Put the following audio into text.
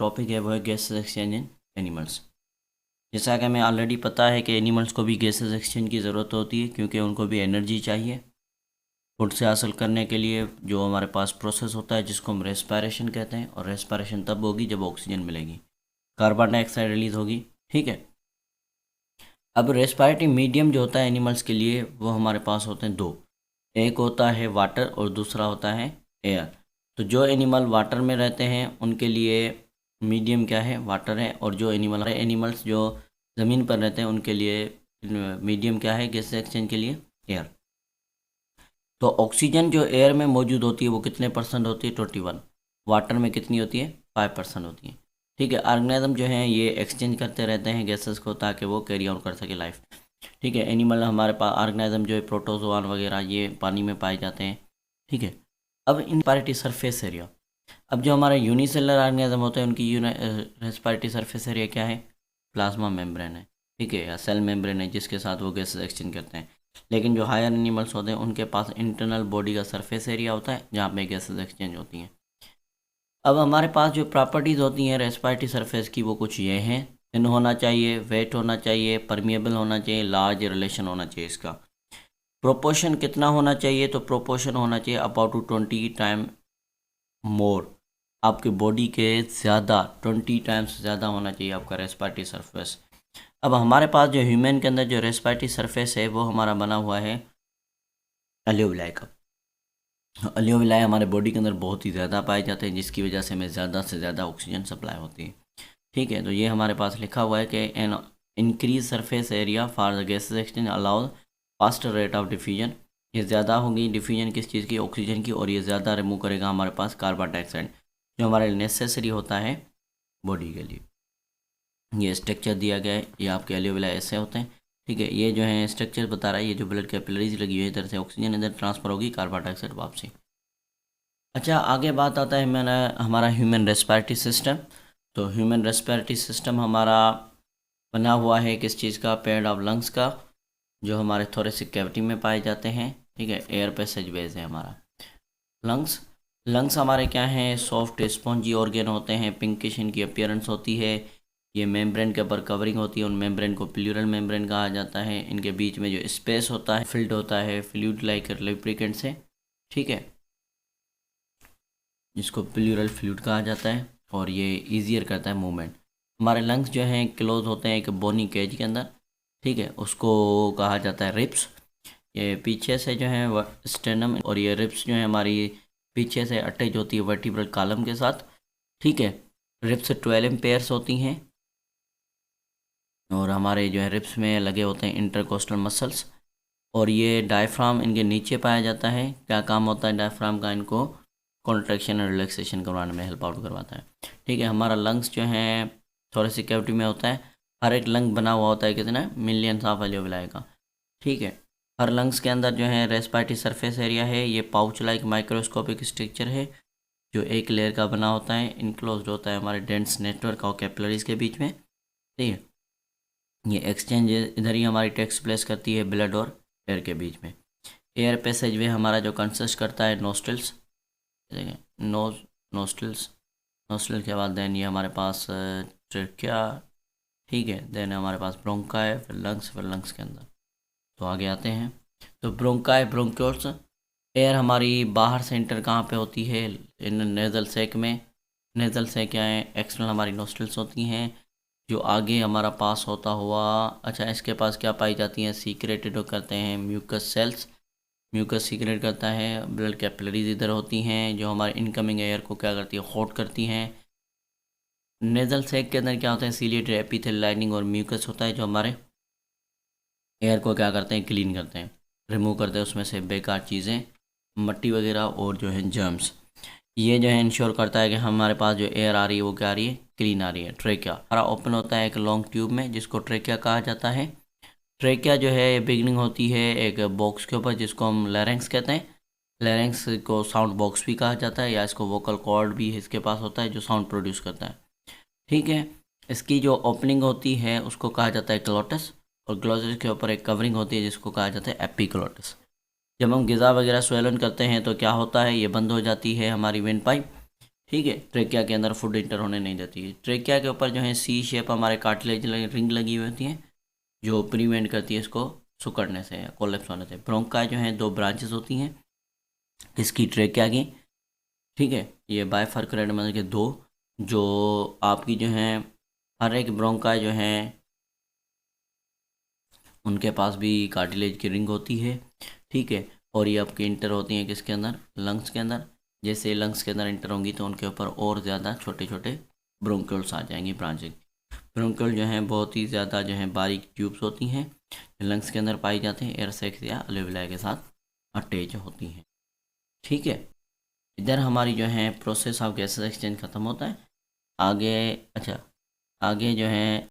Topic है वो है गैसेस एक्सचेंज इन एनिमल्स। जैसा कि हमें ऑलरेडी पता है कि एनिमल्स को भी गैसेस एक्सचेंज की ज़रूरत होती है, क्योंकि उनको भी एनर्जी चाहिए फूड से हासिल करने के लिए। जो हमारे पास प्रोसेस होता है जिसको हम रेस्पायरेशन कहते हैं, और रेस्पायरेशन तब होगी जब ऑक्सीजन मिलेगी, कार्बन डाइऑक्साइड रिलीज होगी। ठीक है। अब रेस्पायरेटरी मीडियम जो होता है एनिमल्स के लिए वो हमारे पास होते हैं दो। एक होता है वाटर और दूसरा होता है एयर। तो जो एनिमल वाटर में रहते हैं उनके लिए मीडियम क्या है, वाटर है। और जो एनिमल्स जो ज़मीन पर रहते हैं उनके लिए मीडियम क्या है गैस एक्सचेंज के लिए, एयर। तो ऑक्सीजन जो एयर में मौजूद होती है वो कितने परसेंट होती है, 21। वाटर में कितनी होती है, 5% होती है। ठीक है। ऑर्गेनिज्म जो है ये एक्सचेंज करते रहते हैं गैसेस को, ताकि वो कैरी आउट कर सके लाइफ। ठीक है। एनिमल हमारे पास ऑर्गेनिज्म जो है प्रोटोजोआन वगैरह ये पानी में पाए जाते हैं। ठीक है। अब रेस्पिरेटरी सरफेस एरिया, अब जो हमारे यूनिसेलुलर ऑर्गेनिज्म होते हैं उनकी रेस्पिरेटरी सरफेस एरिया क्या है, प्लाज्मा मेम्ब्रेन है। ठीक है, या सेल मेम्ब्रेन है जिसके साथ वो गैसेस एक्सचेंज करते हैं। लेकिन जो हायर एनिमल्स होते हैं उनके पास इंटरनल बॉडी का सरफेस एरिया होता है जहाँ पे गैसेस एक्सचेंज होती हैं। अब हमारे पास जो प्रॉपर्टीज़ होती हैं रेस्पिरेटरी सरफेस की वो कुछ ये हैं, थिन होना चाहिए, वेट होना चाहिए, परमिएबल होना चाहिए, लार्ज रिलेशन होना चाहिए। इसका प्रोपोर्शन कितना होना चाहिए, तो प्रोपोर्शन होना चाहिए अबाउट टू 20 टाइम मोर, आपके बॉडी के ज़्यादा 20 टाइम्स ज़्यादा होना चाहिए आपका रेस्पिरेटरी सरफेस। अब हमारे पास जो ह्यूमन के अंदर जो रेस्पिरेटरी सरफेस है वो हमारा बना हुआ है एल्वेओलाई का। एल्वेओलाई हमारे बॉडी के अंदर बहुत ही ज़्यादा पाए जाते हैं, जिसकी वजह से हमें ज़्यादा से ज़्यादा ऑक्सीजन सप्लाई होती है। ठीक है। तो ये हमारे पास लिखा हुआ है कि an increase surface area for the gases exchange allows faster rate of diffusion. ये ज़्यादा होगी डिफ्यूजन किस चीज़ की, ऑक्सीजन की, और ये ज़्यादा रिमूव करेगा हमारे पास कार्बन डाइऑक्साइड जो हमारे नेसेसरी होता है बॉडी के लिए। ये स्ट्रक्चर दिया गया है, ये आपके एल्वेओलाई ऐसे होते हैं। ठीक है। ये जो है स्ट्रक्चर बता रहा है, ये जो ब्लड कैपिलरीज लगी हुई है इधर से ऑक्सीजन इधर ट्रांसफ़र होगी, कार्बन डाइऑक्साइड वापसी। अच्छा, आगे बात आता है हमारा ह्यूमन रेस्पिरेटरी सिस्टम। तो ह्यूमन रेस्पिरेटरी सिस्टम हमारा बना हुआ है किस चीज़ का, पेयर ऑफ लंग्स का, जो हमारे थोरेसिक कैविटी में पाए जाते हैं। ठीक है। एयर पैसेज वेज है हमारा लंग्स। लंग्स हमारे क्या हैं, सॉफ्ट स्पॉन्जी ऑर्गेन होते हैं, पिंकिश इनकी अपीयरेंस होती है। ये मेम्ब्रेन के ऊपर कवरिंग होती है, उन मेम्ब्रेन को प्लूरल मेम्ब्रेन कहा जाता है। इनके बीच में जो स्पेस होता है फिल्ड होता है फ्लूइड लाइक लुब्रिकेंट से। ठीक है, जिसको प्लूरल फ्लूइड कहा जाता है, और ये ईजियर करता है मूवमेंट। हमारे लंग्स जो हैं क्लोज होते हैं एक बोनी केज के अंदर। ठीक है, उसको कहा जाता है रिब्स। ये पीछे से जो है स्टेनम, और ये रिब्स जो है हमारी पीछे से अटैच होती है वर्टिब्रल कॉलम के साथ। ठीक है। रिब्स 12 पेयर्स होती हैं, और हमारे जो है रिब्स में लगे होते हैं इंटरकोस्टल मसल्स। और ये डायफ्राम इनके नीचे पाया जाता है। क्या काम होता है डायफ्राम का, इनको कॉन्ट्रैक्शन और रिलैक्सेशन करवाने में हेल्प आउट करवाता है। ठीक है। हमारा लंग्स जो है थोरेसिक कैविटी में होता है। हर एक लंग बना हुआ होता है कितना, मिलियंस ऑफ एल्वेओलाई का। ठीक है। हर लंग्स के अंदर जो है रेस्पिरेटरी सरफेस एरिया है, ये पाउच लाइक माइक्रोस्कोपिक स्ट्रक्चर है जो एक लेयर का बना होता है, इनक्लोज्ड होता है हमारे डेंस नेटवर्क और कैपिलरीज के बीच में। ठीक है। ये एक्सचेंज इधर ही हमारी टेक्स प्लेस करती है ब्लड और एयर के बीच में। एयर पैसेज वे हमारा जो कंसिस्ट करता है नोस्ट्रल्स, नोज नोस्ट्रल्स, नोस्ट्रल के बाद देन ये हमारे पास ट्रेकिया। ठीक है। देन हमारे पास ब्रोंका है, फिर लंग्स के अंदर। तो आगे आते हैं। तो ब्रोंकाई ब्रोंक्योल्स, एयर हमारी बाहर से एंटर कहाँ पे होती है, इन नेज़ल सैक में। नेज़ल सैक क्या है, एक्सटर्नल हमारी नोस्ट्रल्स होती हैं, जो आगे हमारा पास होता हुआ। अच्छा, इसके पास क्या पाई जाती हैं, सीक्रेटेड करते हैं म्यूकस सेल्स। म्यूकस सीक्रेट करता है, ब्लड कैपिलरीज इधर होती हैं जो हमारे इनकमिंग एयर को क्या करती है, होल्ड करती हैं। नेज़ल सैक के अंदर क्या होता है, सीलिएटेड एपिथेलियल लाइनिंग और म्यूकस होता है जो हमारे एयर को क्या करते हैं, क्लीन करते हैं, रिमूव करते हैं उसमें से बेकार चीज़ें, मट्टी वगैरह और जो है जर्म्स। ये जो है इंश्योर करता है कि हमारे पास जो एयर आ रही है वो क्या आ रही है, क्लीन आ रही है। ट्रेकिया हमारा ओपन होता है एक लॉन्ग ट्यूब में जिसको ट्रेकिया कहा जाता है। ट्रेकिया जो है बिगनिंग होती है एक बॉक्स के ऊपर जिसको हम लैरिंक्स कहते हैं। लैरिंक्स को साउंड बॉक्स भी कहा जाता है, या इसको वोकल कॉर्ड भी इसके पास होता है जो साउंड प्रोड्यूस करता है। ठीक है। इसकी जो ओपनिंग होती है उसको कहा जाता है ग्लोटस, और ग्लोटस के ऊपर एक कवरिंग होती है जिसको कहा जाता है एपिग्लोटस। जब हम ग़िज़ा वगैरह स्वेलन करते हैं तो क्या होता है, ये बंद हो जाती है हमारी वेन पाइप। ठीक है। ट्रेकिया के अंदर फूड इंटर होने नहीं देती है। ट्रेकिया के ऊपर जो है सी शेप हमारे कार्टिलेज रिंग लगी हुई होती है जो प्रिवेंट करती है इसको सुकड़ने से या कोलेप्स होने से। ब्रोंका जो है 2 ब्रांचेस होती हैं इसकी ट्रेकिया की, ठीक है। ये बाइफरक्रेट मतलब के 2, जो आपकी जो है हर एक ब्रोंका जो है उनके पास भी कार्टिलेज की रिंग होती है, ठीक है। और ये आपके इंटर होती हैं किसके अंदर, लंग्स के अंदर। जैसे लंग्स के अंदर इंटर होंगी तो उनके ऊपर और ज़्यादा छोटे छोटे ब्रोंक्यूल्स आ जाएंगी, ब्रांचिंग। ब्रोंक्यूल जो है बहुत ही ज़्यादा जो है बारीक ट्यूब्स होती हैं, लंग्स के अंदर पाई जाती हैं, एयर सैक्स या अलवेलाई के साथ अटैच होती हैं, ठीक है। इधर हमारी जो है प्रोसेस ऑफ गैसेस एक्सचेंज ख़त्म होता है। आगे अच्छा, आगे जो है